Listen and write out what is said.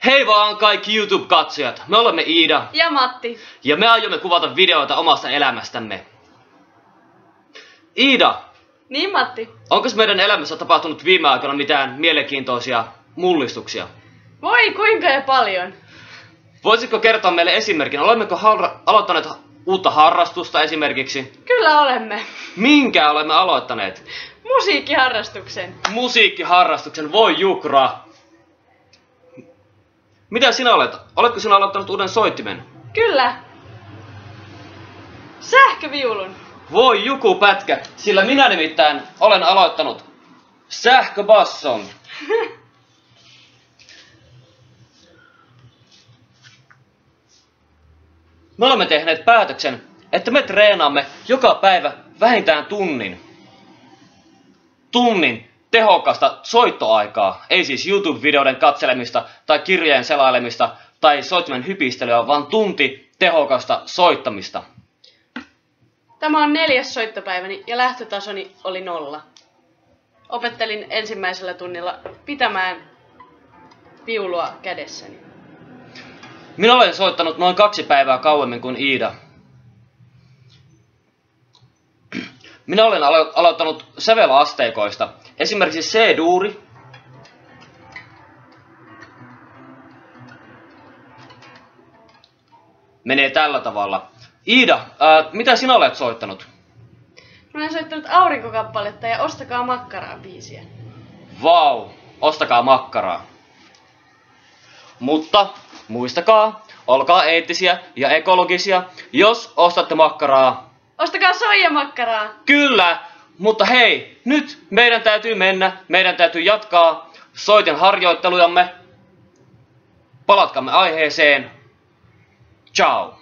Hei vaan kaikki YouTube-katsojat, me olemme Iida ja Matti. ja me aiomme kuvata videoita omasta elämästämme. Iida, Niin Matti. onko meidän elämässä tapahtunut viime aikoina mitään mielenkiintoisia mullistuksia? Voi kuinka ja paljon. Voisitko kertoa meille esimerkin, olemmeko aloittaneet uutta harrastusta esimerkiksi? Kyllä olemme. Minkä olemme aloittaneet? Musiikkiharrastuksen. Musiikkiharrastuksen, voi jukra! Mitä sinä olet? Oletko sinä aloittanut uuden soittimen? Kyllä. Sähköviulun. Voi juku pätkä, sillä minä nimittäin olen aloittanut sähköbasson. Me olemme tehneet päätöksen, että me treenaamme joka päivä vähintään tunnin. Tunnin tehokasta soittoaikaa, ei siis YouTube-videoiden katselemista tai kirjeen selailemista tai soittimen hypistelyä, vaan tunti tehokasta soittamista. Tämä on 4. soittopäiväni ja lähtötasoni oli 0. Opettelin ensimmäisellä tunnilla pitämään viulua kädessäni. Minä olen soittanut noin 2 päivää kauemmin kuin Iida. Minä olen aloittanut sävelasteikoista. Esimerkiksi C-duuri. Menee tällä tavalla. Iida, mitä sinä olet soittanut? Mä olen soittanut aurinkokappaletta ja Ostakaa makkaraa biisiä. Vau, ostakaa makkaraa. Mutta muistakaa, olkaa eettisiä ja ekologisia, jos ostatte makkaraa. Ostakaa soijamakkaraa! Kyllä, mutta hei, nyt meidän täytyy mennä, meidän täytyy jatkaa soitin harjoittelujamme. Palatkaamme aiheeseen. Ciao!